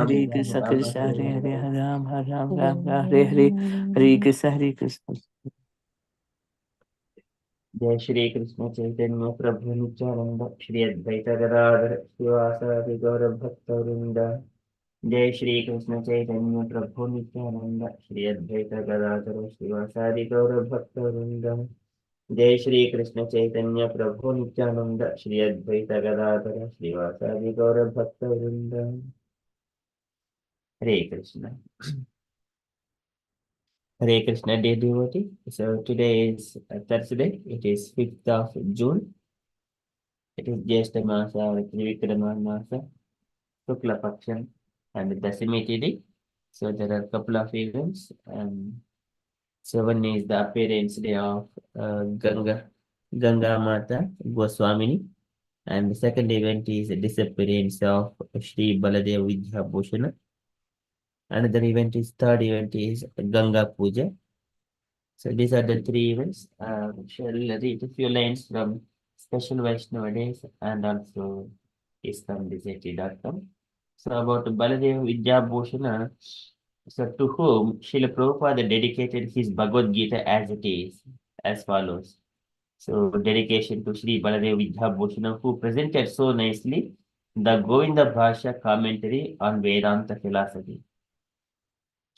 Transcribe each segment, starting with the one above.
Hare Krishna Krishna Hare Hare Hare Ram Ram Hare Hare Hare Krishna जय श्री कृष्ण चैतन्य प्रभु नित्यानंद श्री अद्वैत गदाधर श्रीवासादि गौर भक्त वृंद। जय श्री कृष्ण चैतन्य प्रभु नित्यानंद श्री अद्वैत गदाधर श्रीवासादि गौर भक्त वृंद। जय श्री कृष्ण चैतन्य प्रभु नित्यानंद श्री अद्वैत गदाधर श्रीवासादि गौर भक्त वृंद। हरे Krishna. Hare Krishna, dear devotee. So today is Thursday. It is 5th of June. It is Jyeshta Masa or Trivikrama Masa, Shukla Paksha, and Dasami Tithi. So there are a couple of events. So one is the appearance day of Ganga Mata Goswamini, and the second event is the disappearance of Shri Baladev Vidya Bhushana. Another event is third event is Ganga Puja. So these are the three events. Shall read a few lines from Special Vaishnava Days and also islamdizeti.com. So about Baladev Vidya Bhushana, so to whom Srila Prabhupada dedicated his Bhagavad Gita as it is, as follows. So dedication to Sri Baladev Vidya Bhushana, who presented so nicely the Govinda Bhasha commentary on Vedanta philosophy.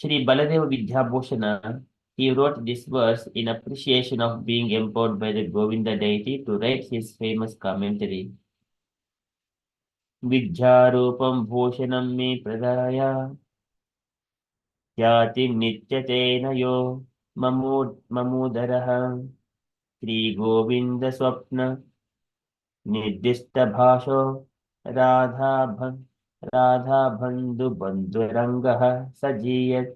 Shri Baladev Vidya Bhushana, he wrote this verse in appreciation of being empowered by the Govinda deity to write his famous commentary. Vidhyarupam Bhushanam me pradaya yati nityatena yo mamudaraha Sri Govinda Swapna Nirdishta Bhasho Radha Bandhu Bandhurangaha Sajiyat.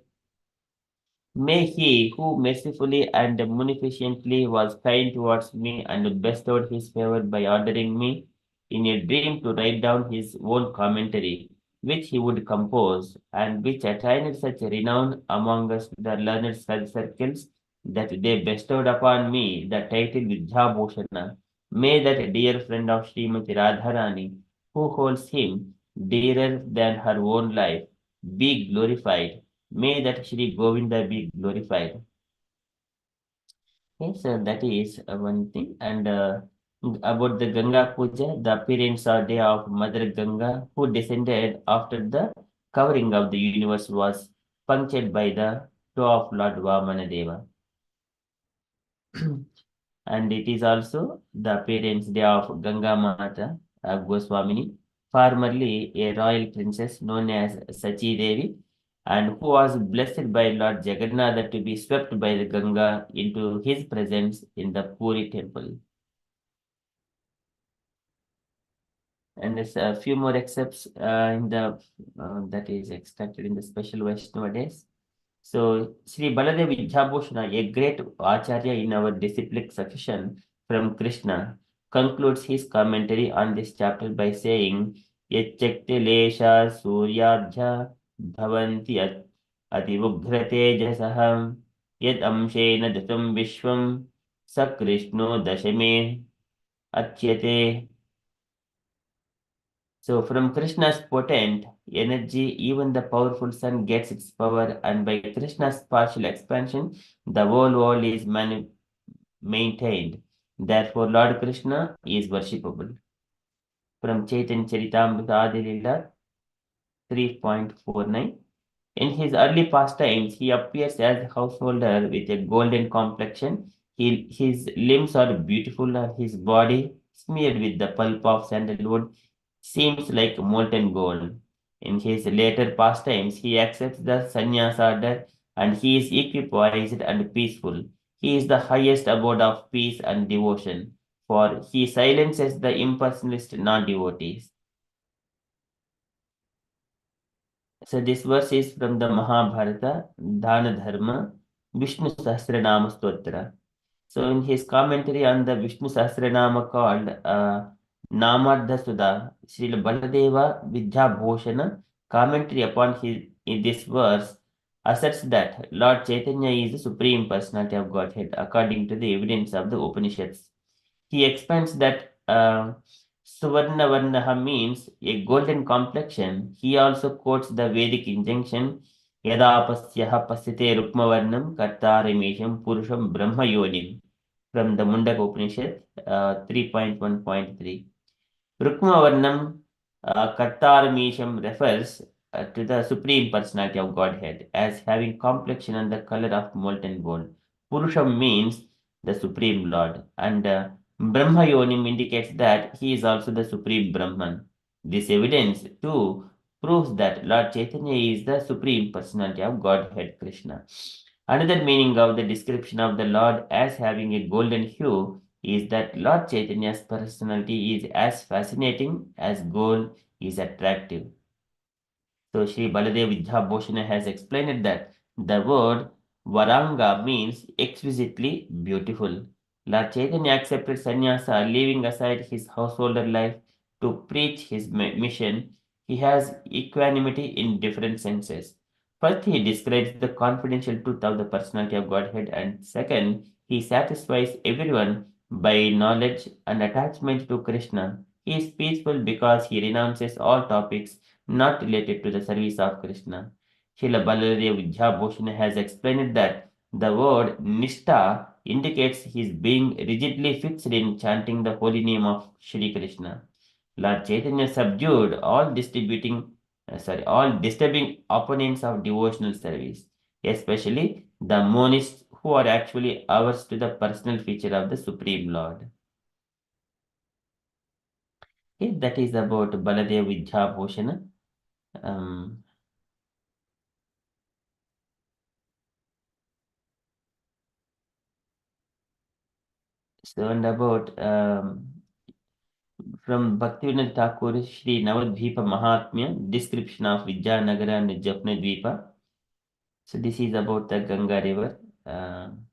May he who mercifully and munificently was kind towards me and bestowed his favor by ordering me in a dream to write down his own commentary, which he would compose, and which attained such renown among us the learned circles that they bestowed upon me the title Vidya. May that dear friend of Srimati Radharani, who holds him dearer than her own life, be glorified. May that Shri Govinda be glorified. Okay, so that is one thing. And about the Ganga Puja, the appearance or day of Mother Ganga, who descended after the covering of the universe was punctured by the toe of Lord Vamanadeva. And it is also the appearance day of Ganga Mata Goswamini, formerly a royal princess known as Sachi Devi, and who was blessed by Lord Jagannatha to be swept by the Ganga into his presence in the Puri temple. And there's a few more excerpts in the that is extracted in the special Vaishnava days. So, Sri Baladev Vidhabhushana, a great Acharya in our disciplic succession from Krishna, concludes his commentary on this chapter by saying, Yachakti lesha suryadhya bhavanti ativugrate jasaham yad amshena datam vishwam sa Krishno dashame achyate. So from Krishna's potent energy, even the powerful sun gets its power, and by Krishna's partial expansion, the whole world is maintained. Therefore, Lord Krishna is worshipable. From Chaitanya Charitamrita Adilila 3.49. In his early pastimes, he appears as a householder with a golden complexion. His limbs are beautiful, and his body, smeared with the pulp of sandalwood, seems like molten gold. In his later pastimes, he accepts the sannyas order, and he is equipoised and peaceful. He is the highest abode of peace and devotion, for he silences the impersonalist non-devotees. So this verse is from the Mahabharata, Dana Dharma, Vishnu Sahasranama Stotra. So in his commentary on the Vishnu Sahasranama called Namadha Sudha, Srila Baladeva Vidya Bhushana commentary upon his in this verse asserts that Lord Chaitanya is the Supreme Personality of Godhead according to the evidence of the Upanishads. He expands that Suvarna Varnaha means a golden complexion. He also quotes the Vedic injunction Yada pasyaha pasyate rukmavarnam kartarimesham purusham brahma yonim from the Mundaka Upanishad 3.1.3. Rukmavarnam Kartaramisham refers to the Supreme Personality of Godhead as having complexion and the color of molten gold. Purusham means the Supreme Lord, and Brahma Yonim indicates that he is also the Supreme Brahman. This evidence, too, proves that Lord Chaitanya is the Supreme Personality of Godhead Krishna. Another meaning of the description of the Lord as having a golden hue is that Lord Chaitanya's personality is as fascinating as gold is attractive. So Sri Baladev Vidhabhoshana has explained that the word Varanga means exquisitely beautiful. Lord Chaitanya accepted sannyasa, leaving aside his householder life to preach his mission. He has equanimity in different senses. First, he describes the confidential truth of the personality of Godhead, and second, he satisfies everyone by knowledge and attachment to Krishna. He is peaceful because he renounces all topics not related to the service of Krishna. Srila Baladev Vidhabhoshana has explained that the word Nishta indicates his being rigidly fixed in chanting the holy name of Shri Krishna. Lord Chaitanya subdued all disturbing opponents of devotional service, especially the monists who are actually averse to the personal feature of the Supreme Lord. Okay, that is about Baladev Vidhabhoshana. Um, so and about from Bhaktivinoda Thakur Shri Navadvipa Mahatmya, description of Vijayanagara and Japnadvipa. So this is about the Ganga River and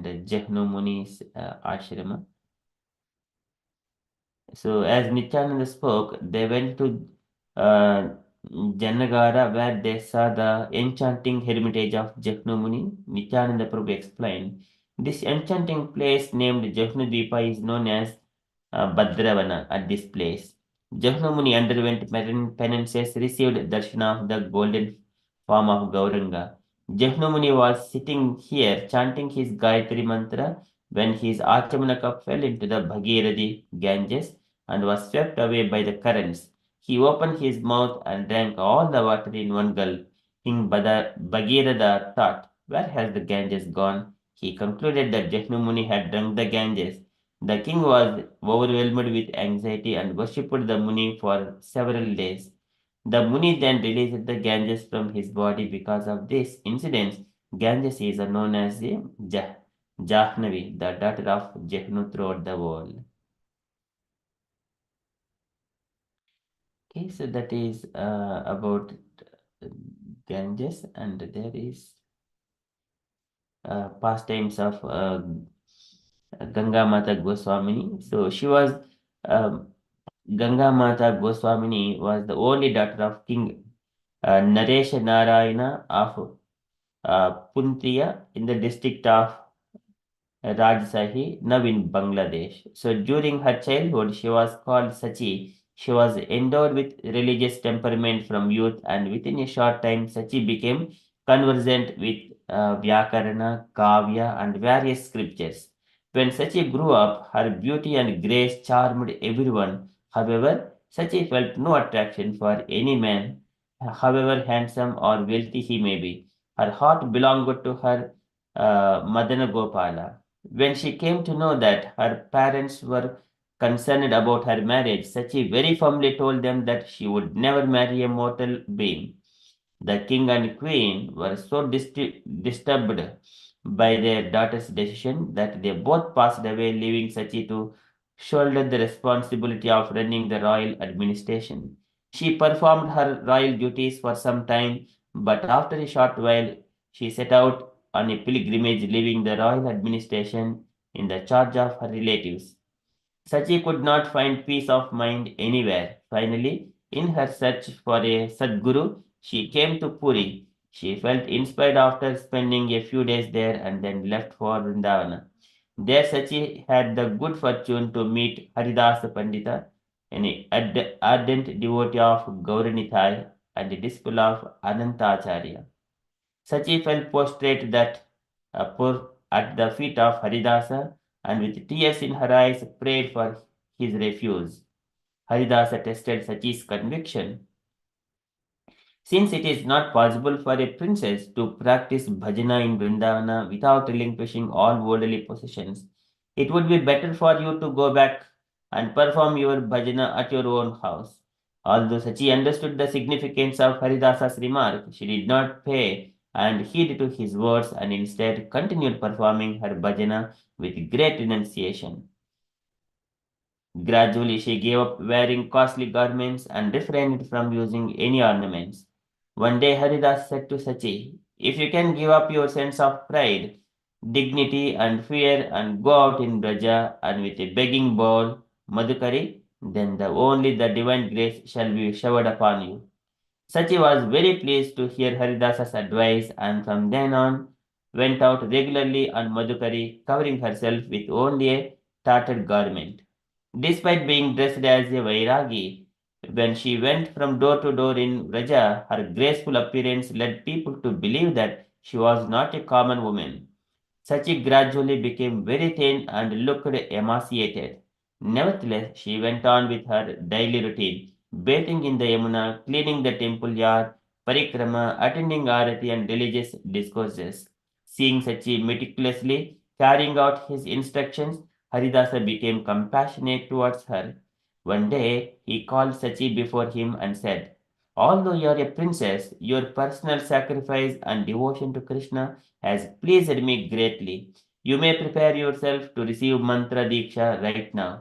Jehnu Muni's ashrama. So as Nityananda spoke, they went to uh, Janagara where they saw the enchanting hermitage of Jehnu Muni. Nityananda Prabhu explained, this enchanting place named Jehnu Dvipa is known as Bhadravana at this place. Jahnamuni underwent penances, received darshana of the golden form of Gauranga. Jahnamuni was sitting here chanting his Gayatri mantra when his Achamana cup fell into the Bhagirathi Ganges and was swept away by the currents. He opened his mouth and drank all the water in one gulp. King Bhagiratha thought, where has the Ganges gone? He concluded that Jahnamuni had drunk the Ganges. The king was overwhelmed with anxiety and worshipped the Muni for several days. The Muni then released the Ganges from his body. Because of this incident, Ganges is known as the Jahnavi, the daughter of Jehnu throughout the world. Okay, so that is about Ganges, and there is pastimes of Ganga Mata Goswamini. So she was um, Ganga Mata Goswamini was the only daughter of King Naresha Narayana of Puntiya in the district of Rajshahi, now in Bangladesh. So during her childhood, she was called Sachi. She was endowed with religious temperament from youth, and within a short time, Sachi became conversant with Vyakarana, Kavya, and various scriptures. When Sachi grew up, her beauty and grace charmed everyone. However, Sachi felt no attraction for any man, however handsome or wealthy he may be. Her heart belonged to her Madana Gopala. When she came to know that her parents were concerned about her marriage, Sachi very firmly told them that she would never marry a mortal being. The king and queen were so disturbed by their daughter's decision that they both passed away, leaving Sachi to shoulder the responsibility of running the royal administration. She performed her royal duties for some time, but after a short while, she set out on a pilgrimage, leaving the royal administration in the charge of her relatives. Sachi could not find peace of mind anywhere. Finally, in her search for a Sadguru, she came to Puri. She felt inspired after spending a few days there and then left for Vrindavana. There Sachi had the good fortune to meet Haridasa Pandita, an ardent devotee of Gauranithai and a disciple of Anantacharya. Sachi fell prostrate at the feet of Haridasa and with tears in her eyes prayed for his refuge. Haridasa tested Sachi's conviction. Since it is not possible for a princess to practice bhajana in Vrindavana without relinquishing all worldly possessions, it would be better for you to go back and perform your bhajana at your own house. Although Sachi understood the significance of Haridasa's remark, she did not pay and heed to his words and instead continued performing her bhajana with great renunciation. Gradually, she gave up wearing costly garments and refrained from using any ornaments. One day, Haridas said to Sachi, "If you can give up your sense of pride, dignity, and fear and go out in Braja and with a begging bowl, Madhukari, then only the divine grace shall be showered upon you." Sachi was very pleased to hear Haridas's advice and from then on went out regularly on Madhukari, covering herself with only a tattered garment. Despite being dressed as a Vairagi, when she went from door to door in Vraja, her graceful appearance led people to believe that she was not a common woman. Sachi gradually became very thin and looked emaciated. Nevertheless, she went on with her daily routine, bathing in the Yamuna, cleaning the temple yard, parikrama, attending arati and religious discourses. Seeing Sachi meticulously carrying out his instructions, Haridasa became compassionate towards her. One day, he called Sachi before him and said, "Although you are a princess, your personal sacrifice and devotion to Krishna has pleased me greatly. You may prepare yourself to receive mantra diksha right now."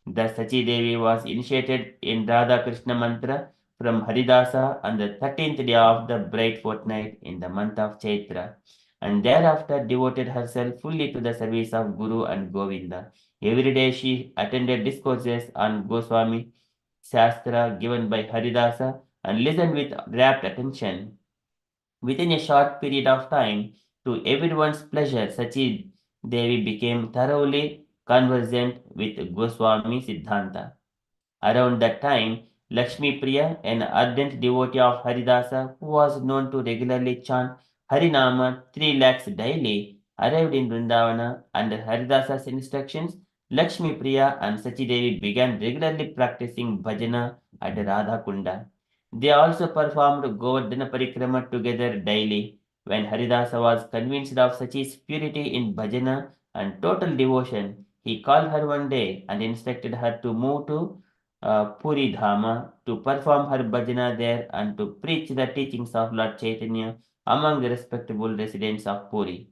Thus, Sachi Devi was initiated in Radha Krishna mantra from Haridasa on the 13th day of the bright fortnight in the month of Chaitra, and thereafter devoted herself fully to the service of Guru and Govinda. Every day she attended discourses on Goswami Shastra given by Haridasa and listened with rapt attention. Within a short period of time, to everyone's pleasure, Sachi Devi became thoroughly conversant with Goswami Siddhanta. Around that time, Lakshmi Priya, an ardent devotee of Haridasa who was known to regularly chant Harinama 3 lakhs daily, arrived in Vrindavana. Under Haridasa's instructions, Lakshmi Priya and Sachi Devi began regularly practicing bhajana at Radha Kunda. They also performed Govardhana Parikrama together daily. When Haridasa was convinced of Sachi's purity in bhajana and total devotion, he called her one day and instructed her to move to Puri Dhama to perform her bhajana there and to preach the teachings of Lord Chaitanya among the respectable residents of Puri.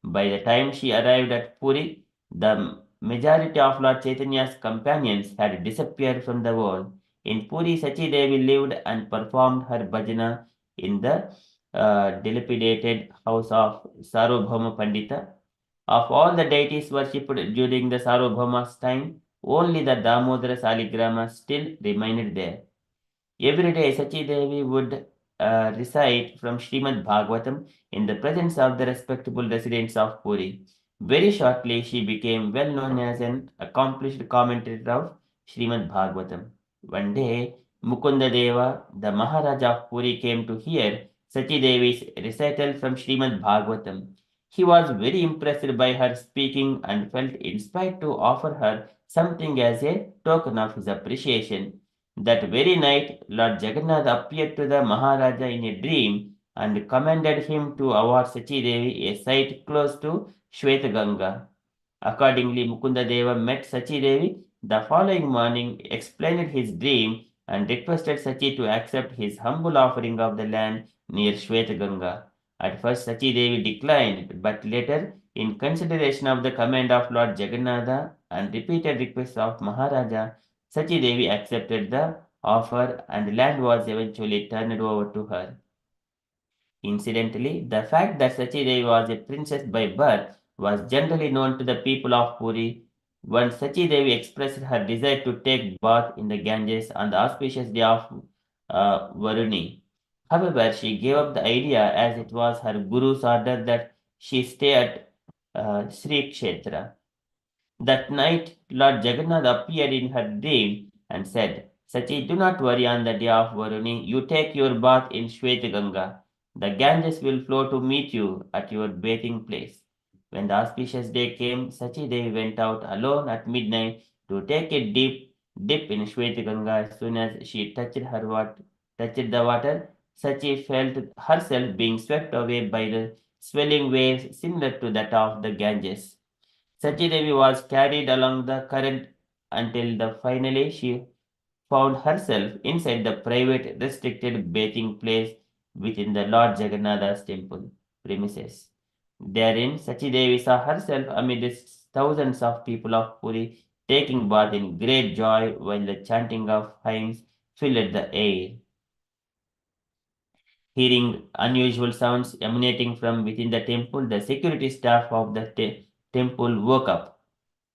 By the time she arrived at Puri, the majority of Lord Chaitanya's companions had disappeared from the world. In Puri, Sachi Devi lived and performed her bhajana in the dilapidated house of Sarvabhauma Pandita. Of all the deities worshipped during the Sarvabhauma's time, only the Damodara Saligrama still remained there. Every day, Sachi Devi would recite from Srimad Bhagavatam in the presence of the respectable residents of Puri. Very shortly, she became well known as an accomplished commentator of Srimad Bhagavatam. One day, Mukunda Deva, the Maharaja of Puri, came to hear Sachi Devi's recital from Srimad Bhagavatam. He was very impressed by her speaking and felt inspired to offer her something as a token of his appreciation. That very night, Lord Jagannath appeared to the Maharaja in a dream and commanded him to award Sachi Devi a site close to Shvetaganga. Accordingly, Mukunda Deva met Sachi Devi the following morning, explained his dream, and requested Sachi to accept his humble offering of the land near Shvetaganga. At first, Sachi Devi declined, but later, in consideration of the command of Lord Jagannatha and repeated requests of Maharaja, Sachi Devi accepted the offer and land was eventually turned over to her. Incidentally, the fact that Sachi Devi was a princess by birth was generally known to the people of Puri. Once Sachi Devi expressed her desire to take bath in the Ganges on the auspicious day of Varuni. However, she gave up the idea as it was her guru's order that she stay at Sri Kshetra. That night, Lord Jagannath appeared in her dream and said, Sachi, do not worry on the day of Varuni. You take your bath in Shwetaganga. The Ganges will flow to meet you at your bathing place. When the auspicious day came, Sachi Devi went out alone at midnight to take a deep dip in Shwetaganga. As soon as she touched the water, Sachi felt herself being swept away by the swelling waves similar to that of the Ganges. Sachi Devi was carried along the current until finally she found herself inside the private restricted bathing place within the Lord Jagannath's temple premises. Therein, Sachi Devi saw herself amidst thousands of people of Puri taking bath in great joy while the chanting of hymns filled the air. Hearing unusual sounds emanating from within the temple, the security staff of the temple woke up.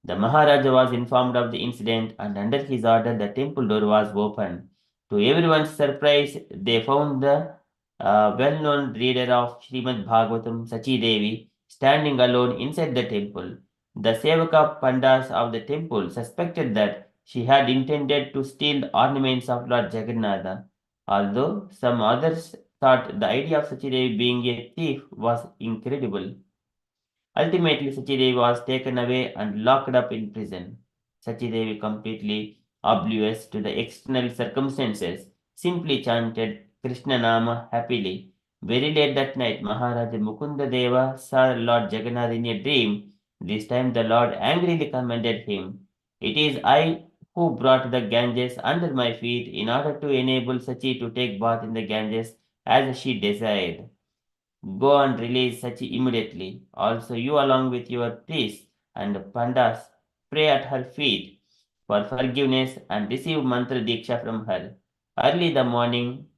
The Maharaja was informed of the incident, and under his order, the temple door was opened. To everyone's surprise, they found the well known reader of Srimad Bhagavatam, Sachi Devi, standing alone inside the temple. The Sevaka Pandas of the temple suspected that she had intended to steal ornaments of Lord Jagannatha, although some others thought the idea of Sachi Devi being a thief was incredible. Ultimately, Sachidevi was taken away and locked up in prison. Sachidevi, completely oblivious to the external circumstances, simply chanted Krishna Nama happily. Very late that night, Maharaja Mukunda Deva saw Lord Jagannath in a dream. This time the Lord angrily commanded him, It is I who brought the Ganges under my feet in order to enable Sachi to take bath in the Ganges as she desired. Go and release Sachi immediately. Also, you, along with your priests and pandas, pray at her feet for forgiveness and receive mantra diksha from her. Early the morning,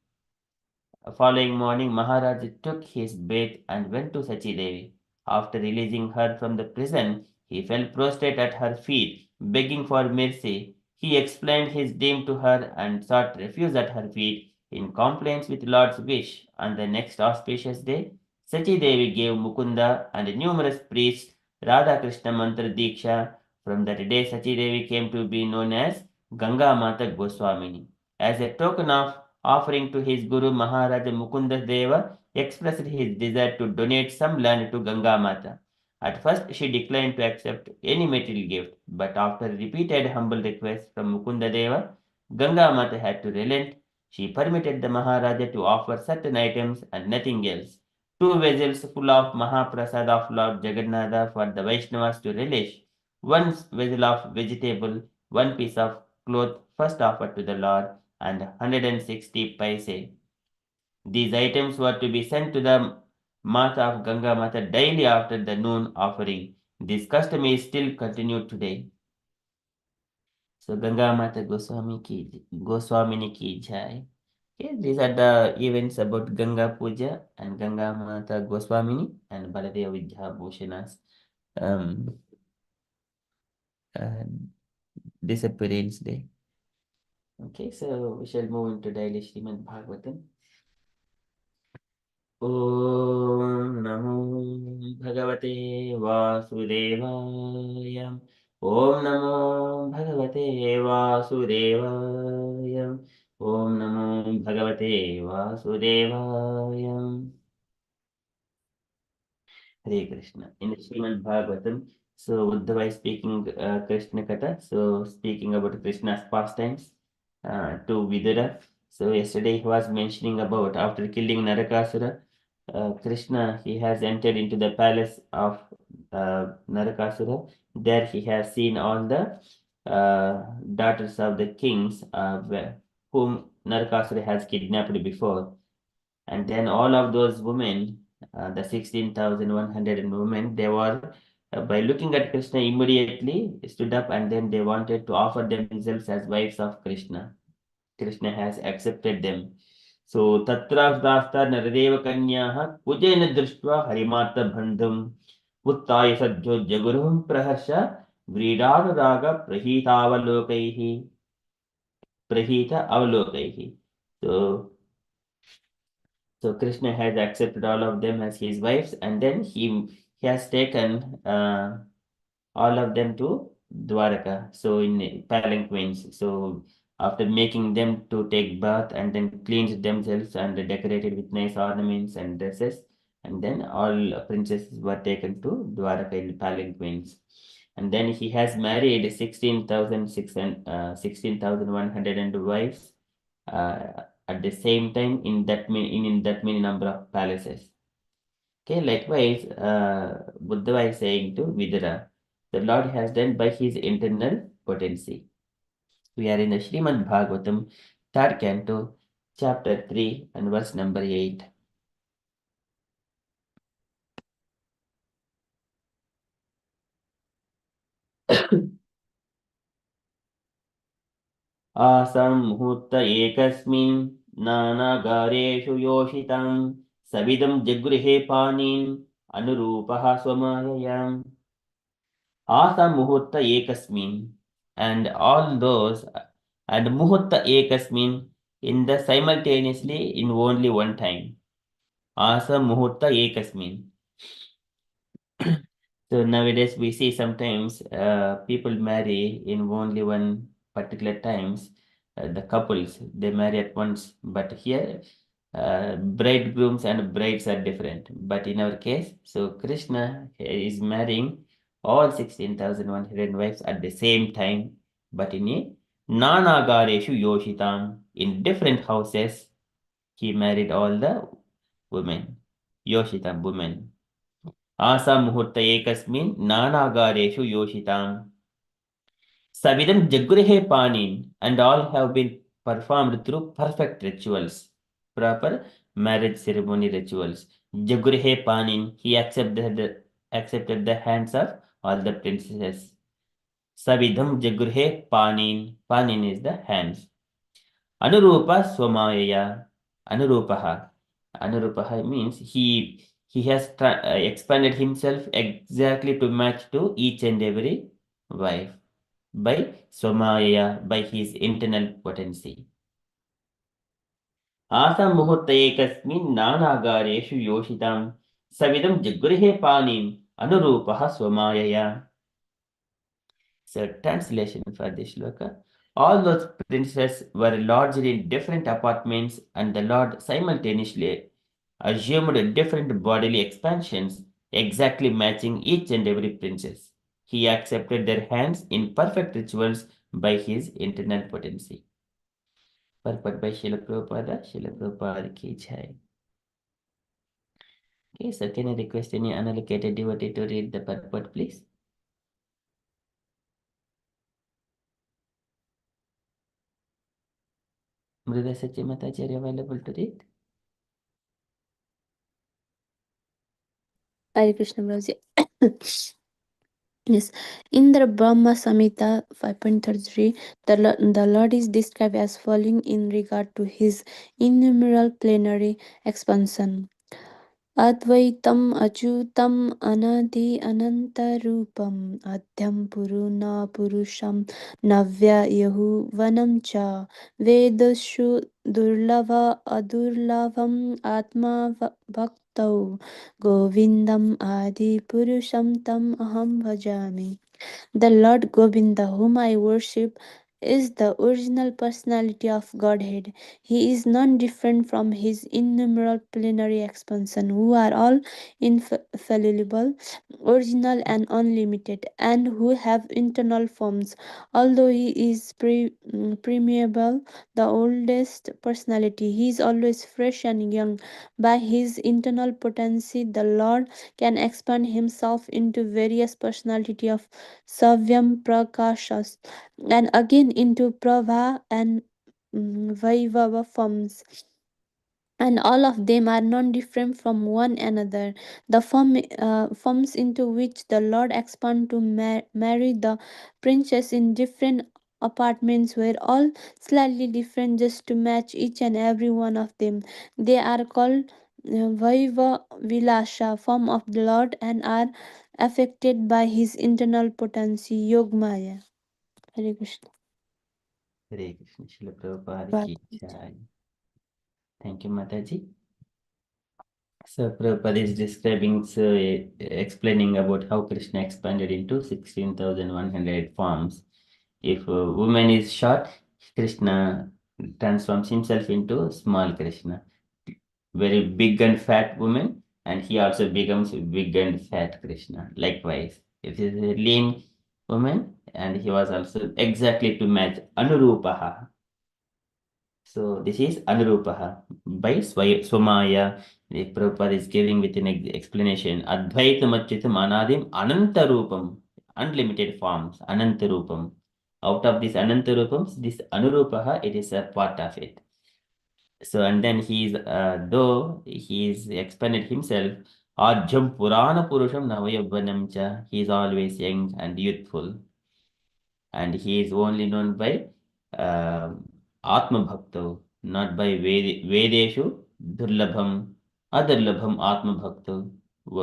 following morning, Maharaj took his bath and went to Sachi Devi. After releasing her from the prison, he fell prostrate at her feet, begging for mercy. He explained his dream to her and sought refuge at her feet in compliance with Lord's wish. On the next auspicious day, Sachi Devi gave Mukunda and numerous priests Radha Krishna Mantra Diksha. From that day, Sachi Devi came to be known as Ganga Mata Goswamini. As a token of offering to his Guru Maharaja Mukunda Deva, expressed his desire to donate some land to Ganga Mata. At first, she declined to accept any material gift, but after repeated humble requests from Mukunda Deva, Ganga Mata had to relent. She permitted the Maharaja to offer certain items and nothing else. Two vessels full of Mahaprasad of Lord Jagannatha for the Vaishnavas to relish, one vessel of vegetable, one piece of cloth first offered to the Lord, and 160 paise. These items were to be sent to the Mata of Ganga Mata daily after the noon offering. This custom is still continued today. So Ganga Mata Goswamini ki jai. Okay, these are the events about Ganga Puja and Ganga Mata Goswamini and Baladeva Vidya Bhushana's um, uh, disappearance day. Okay, so we shall move into daily Srimad Bhagavatam. ॐ नमो भगवते वासुदेवाय ॐ नमो भगवते वासुदेवाय ॐ नमो भगवते वासुदेवाय Hare Krishna. In Srimad Bhagavatam, so Uddhava is speaking Krishna Katha, so speaking about Krishna's pastimes to Vidura. So yesterday he was mentioning about after killing Narakasura, Krishna he has entered into the palace of Narakasura. There he has seen all the daughters of the kings whom Narakasura has kidnapped before. And then all of those women, the 16,100 women, they were, by looking at Krishna, immediately stood up and then they wanted to offer themselves as wives of Krishna. Krishna has accepted them. So, tatra dasta naradeva kanyaha kujena drishtva harimata bandham उत्ताय सज्जो जगुरुं praharsha व्रीडानुराग प्रहीतावलोकैः प्रहीत अवलोकैः. So So Krishna has accepted all of them as his wives, and then he has taken all of them to Dwaraka, so in palanquins. So after making them to take bath and then cleaned themselves and decorated with nice ornaments and dresses, and then all princesses were taken to Dwaraka in palanquins. And then he has married 16,100 wives at the same time in that many number of palaces. Okay, likewise, Buddha is saying to Vidura, the Lord has done by his internal potency. We are in the Srimad Bhagavatam, third canto, chapter 3, and verse number 8. आसम्मुहूर्त एकस्मिन् नानागारेषु योषितं सविदं जगृहे पाणिन् अनुरूपः स्वमाययाम्. Asa Muhurta Ekasmin, and all those, and Muhurta Ekasmin in the simultaneously in only one time. Asa Muhurta Ekasmin. So nowadays we see sometimes people marry in only one particular times. The couples they marry at once, but here bridegrooms and brides are different. But in our case, so Krishna is marrying all 16,100 wives at the same time, but in a nanagareshu yoshitam, in different houses, he married all the women, yoshitam women. आसामुहूर्त एकस्मिन् नानागारेषु योषिताम्. Savidam Jagrihe Panin, and all have been performed through perfect rituals, proper marriage ceremony rituals. Jagrihe Panin, he accepted the hands of all the princesses. Savidam Jagrihe Panin, Panin is the hands. Anurupa Swamayaya, Anurupaha. Anurupaha means he has expanded himself exactly to match to each and every wife by Swamayaya, by his internal potency. Asa Muhurta Ekasmin Nanagareshu Yoshitam Savidam Jagrihe Panim Anurupaha Swamayaya. So, translation for this shloka. All those princes were lodged in different apartments, and the Lord simultaneously assumed different bodily expansions, exactly matching each and every princess. He accepted their hands in perfect rituals by his internal potency. Purport by Srila Prabhupada. Srila Prabhupada ki jai. Okay, so can I request any unallocated devotee to read the purport, please? Mrida Sachi Mataji, are you available to read? Hare Krishna Prabhuji. Yes, in the Brahma Samhita 5.33, the Lord is described as following in regard to his innumerable plenary expansion. Advaitam Achutam Anadi Anantarupam Adhyam Puruna Purusham Navya Yahuvanam Cha Vedashu Durlava Adurlavam Atma Bhaktau Govindam Adi Purusham Tam Aham Bhajami. The Lord Govinda, whom I worship, is the original personality of Godhead. He is none different from his innumerable plenary expansion, who are all infallible, original, and unlimited, and who have internal forms. Although he is permeable, the oldest personality, he is always fresh and young. By his internal potency, the Lord can expand himself into various personality of Savyam Prakashas and again into Prabha and Vaibhava forms, and all of them are non different from one another. The forms into which the Lord expanded to marry the princess in different apartments were all slightly different just to match each and every one of them. They are called Vaiva Vilasha, form of the Lord, and are affected by his internal potency, Yogmaya. Hare Krishna. Hare Krishna, Srila Prabhupada Bhagavad ki Gita. jai. Thank you, Mataji. So Prabhupada is describing, explaining about how Krishna expanded into 16,100 forms. If a woman is short, Krishna transforms himself into small Krishna. Very big and fat woman, and he also becomes big and fat Krishna. Likewise, if it is a lean woman, and he was also exactly to match Anurupaha. So this is Anurupaha by Swamaya. The Prabhupada is giving with an explanation. Advaitam Achyutam Anadim Anantarupam. Unlimited forms. Anantarupam. Out of these Anantarupams, this Anurupaha, it is a part of it. So and then though he is expanded himself, Ajam Purana Purusham Navayabhanam cha. He is always young and youthful. And he is only known by Atma Bhakta, not by Vedeshu, Durlabham, Adarlabham Atma Bhakta.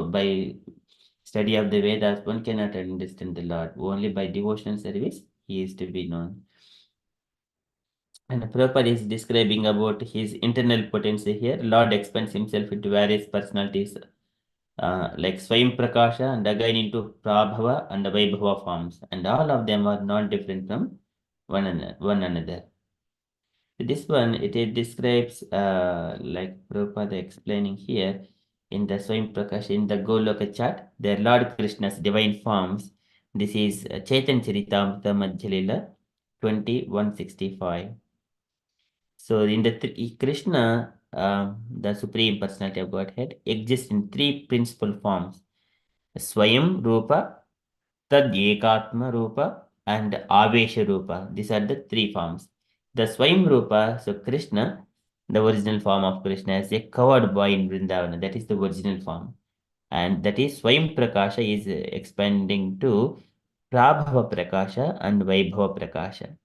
By study of the Vedas, one cannot understand the Lord. Only by devotional service, he is to be known. And Prabhupada is describing about his internal potency here. Lord expands himself into various personalities like Swayam Prakasha and again into Prabhava and Vaibhava forms. And all of them are not different from one another. This one, it describes like Prabhupada explaining here in the Swayam Prakash in the Goloka chart, the Lord Krishna's divine forms. This is Chaitan Charitamrita Madhya 2165. So in the Krishna, the Supreme Personality of Godhead, exists in three principal forms: Swayam Rupa, Tad Ekatma Rupa, and Avesha Rupa. These are the three forms. The Swayam Rupa, so Krishna, the original form of Krishna, is a covered boy in Vrindavana. That is the original form. And that is Swayam Prakasha is expanding to Prabhava Prakasha and Vaibhava Prakasha.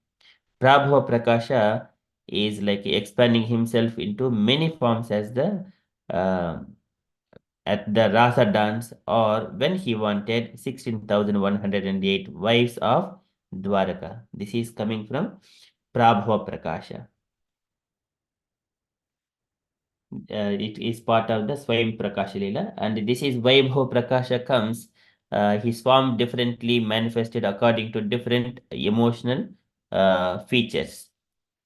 Prabhava Prakasha is like expanding himself into many forms as the uh, at the Rasa dance or when he wanted 16,108 wives of Dwaraka. This is coming from Prabhava Prakasha. It is part of the Swayam Prakasha Lila, and this is Vaibhav Prakasha comes. His form differently manifested according to different emotional features.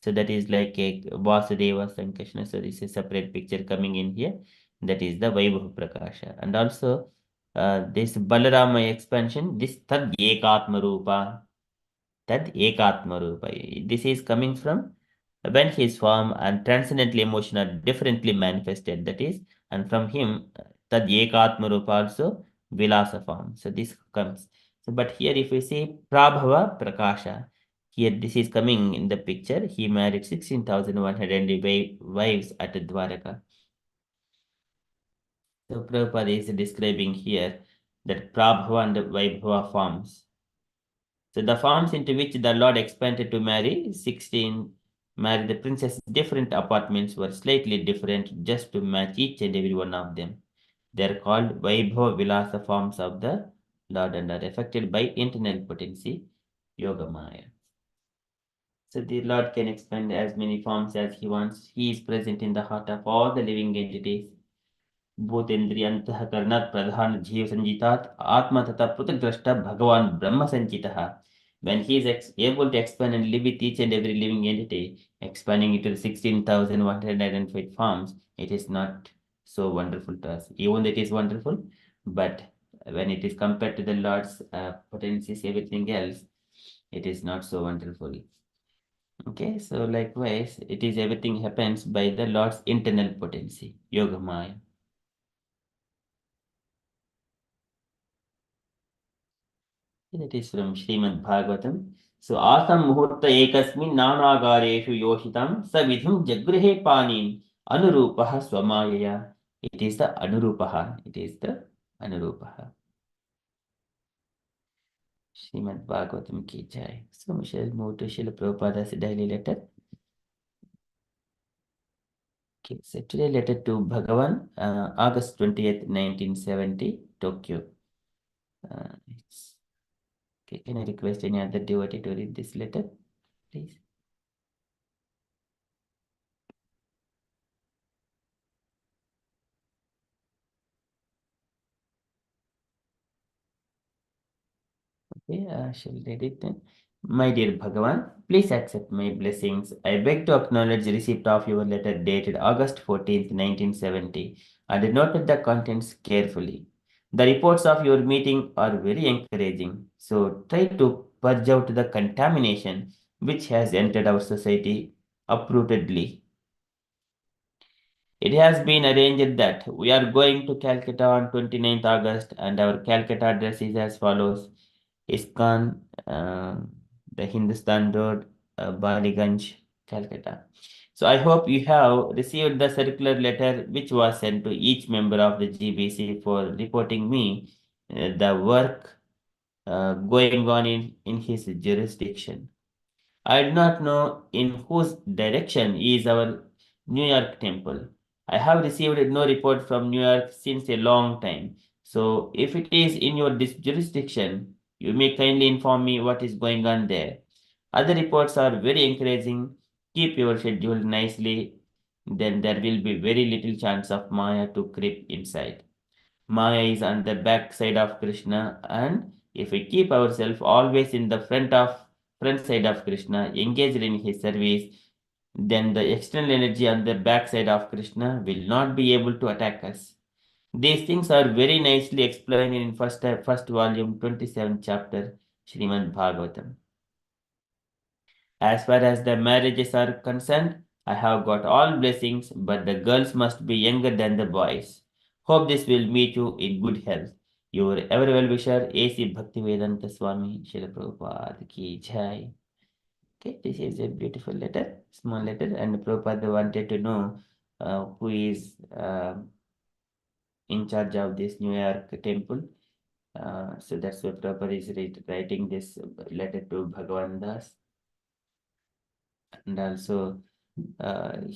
So that is like a Vasudeva Sankrishna. So this is a separate picture coming in here. That is the Vaibhav Prakasha. And also this Balarama expansion, this Tad Ekatma Rupa. Tad Ekatma Rupa. This is coming from when his form and transcendental emotion are differently manifested. That is, and from him, Tad Ekatma Rupa also Vilasa form. So this comes. So, but here if we see Prabhava Prakasha, here this is coming in the picture. He married 16,100 wives at Dwaraka. So Prabhupada is describing here that Prabhava and Vaibhava forms. So the farms into which the Lord expanded to marry the princess, different apartments were slightly different just to match each and every one of them. They are called Vaibhava Vilasa forms of the Lord and are affected by internal potency, Yoga Maya. So the Lord can expand as many forms as he wants. He is present in the heart of all the living entities. भूतेन्द्रियन्तःकरणात् प्रधान जीव संजितात् आत्मा तथा पृथग्द्रष्टा भगवान ब्रह्म संचितः. When he is able to expand and live with each and every living entity, expanding it to 16,105 forms, it is not so wonderful to us. Even it is wonderful, but when it is compared to the Lord's potencies, everything else, it is not so wonderful. Okay, so likewise, it is everything happens by the Lord's internal potency, Yoga Maya. That is from Srimad Bhagavatam. So asam muhurta ekasmin nanagareshu yoshitam savidham jagrihe panim anurupaha swamayaya. It is the anurupaha. It is the anurupaha. Srimad Bhagavatam ki jai. So we shall move to Srila Prabhupada's daily letter. Okay, so today letter to Bhagavan, August 20th, 1970, Tokyo. Okay, can I request any other devotee to read this letter, please? Okay, I shall read it then. My dear Bhagavan, please accept my blessings. I beg to acknowledge the receipt of your letter dated August 14th, 1970, and noted the contents carefully. The reports of your meeting are very encouraging, so try to purge out the contamination which has entered our society uprootedly. It has been arranged that we are going to Calcutta on 29th August, and our Calcutta address is as follows: ISKCON, the Hindustan Road, Baliganj, Calcutta. So I hope you have received the circular letter which was sent to each member of the GBC for reporting me the work going on in his jurisdiction. I do not know in whose direction is our New York temple. I have received no report from New York since a long time. So if it is in your jurisdiction, you may kindly inform me what is going on there. Other reports are very encouraging. Keep your schedule nicely, then there will be very little chance of Maya to creep inside. Maya is on the back side of Krishna, and if we keep ourselves always in the front side of Krishna, engaged in his service, then the external energy on the back side of Krishna will not be able to attack us. These things are very nicely explained in first volume, 27th chapter, Srimad Bhagavatam. As far as the marriages are concerned, I have got all blessings, but the girls must be younger than the boys. Hope this will meet you in good health. Your ever well wisher, A.C. Bhaktivedanta Swami, Srila Prabhupada ki jai. Okay, this is a beautiful letter, small letter, and Prabhupada wanted to know who is in charge of this New York temple. So that's why Prabhupada is writing this letter to Bhagavan Das. And also mm,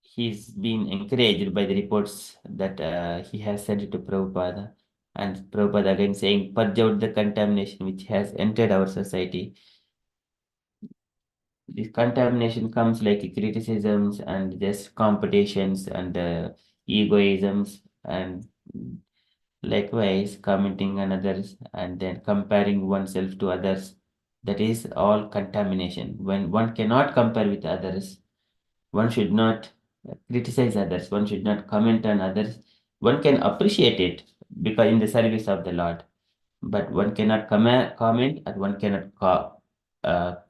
he's been encouraged by the reports that he has sent to Prabhupada. And Prabhupada again saying, purge out the contamination which has entered our society. This contamination comes like criticisms and just competitions and egoisms and likewise commenting on others and then comparing oneself to others. That is all contamination. When one cannot compare with others, one should not criticize others, one should not comment on others. One can appreciate it because in the service of the Lord, but one cannot comment and one cannot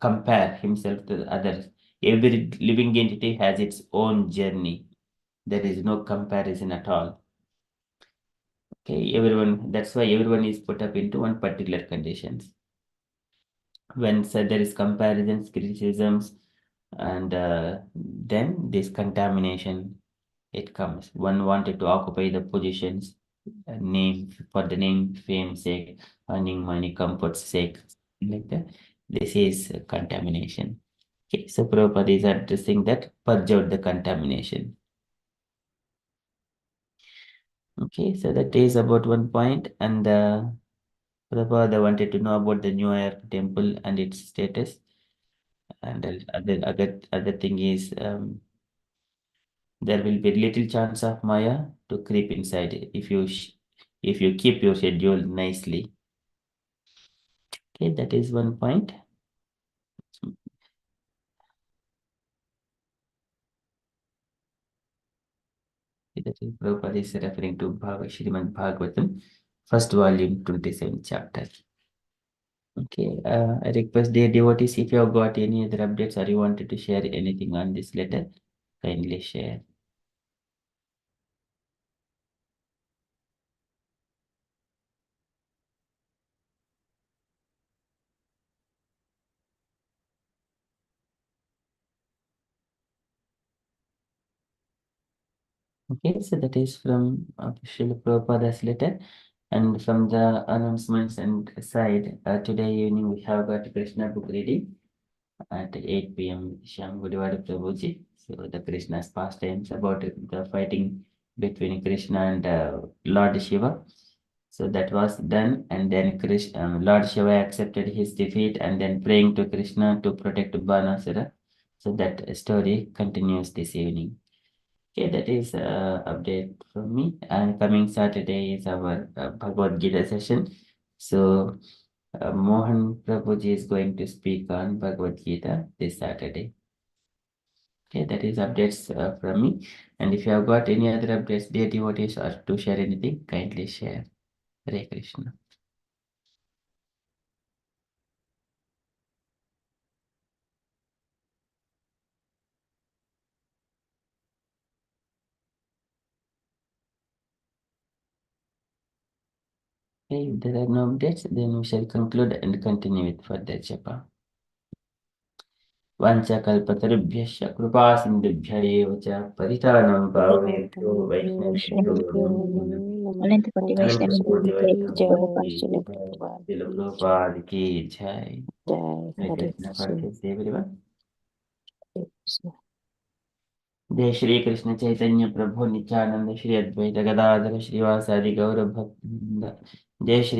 compare himself to others. Every living entity has its own journey. There is no comparison at all. Okay, everyone, that's why everyone is put up into one particular conditions. When there is comparisons, criticisms, and then this contamination, it comes. One wanted to occupy the positions, name for the name, fame sake, earning money, comfort's sake, like that. This is contamination. Okay, so Prabhupada is addressing that, purge out the contamination. Okay, so that is about one point, and Prabhupada wanted to know about the New York temple and its status. And other thing is there will be little chance of Maya to creep inside if you keep your schedule nicely. Okay, that is one point. That is Prabhupada is referring to Srimad Bhagavatam, first volume, 27th chapter. Okay, I request dear devotees, if you have got any other updates or you wanted to share anything on this letter, kindly share. Okay, so that is from Srila Prabhupada's letter. And from the announcements and side, today evening we have got Krishna book reading at 8 p.m. Shyam Gudivada Prabhuji. So the Krishna's pastimes about the fighting between Krishna and Lord Shiva. So that was done, and then Lord Shiva accepted his defeat and then praying to Krishna to protect Banasura. So that story continues this evening. Okay, that is update from me. And coming Saturday is our Bhagavad Gita session. So Mohan Prabhuji is going to speak on Bhagavad Gita this Saturday. Okay, that is updates from me. And if you have got any other updates, dear devotees, or to share anything, kindly share. Hare Krishna. Okay, if there are no updates, then we shall conclude and continue with further japa. वाञ्छाकल्पतरुभ्यश्च कृपा सिन्धुभ्य एव च परितानं पावनेभ्यो वैष्णवेभ्यो नमो नमः। अनंतकोटि वैष्णव अनंतकोटि जय वैष्णव प्रभुपाद की श्रील जय, प्रभुपाद श्रील की प्रभुपाद की जय। जय Hare हरे Krishna कृष्ण practice everyone. हरे कृष्ण जय श्री कृष्ण चैतन्य प्रभु नित्यानंद श्री अद्वैत गदाधर श्रीवासादि गौर भक्त जय श्री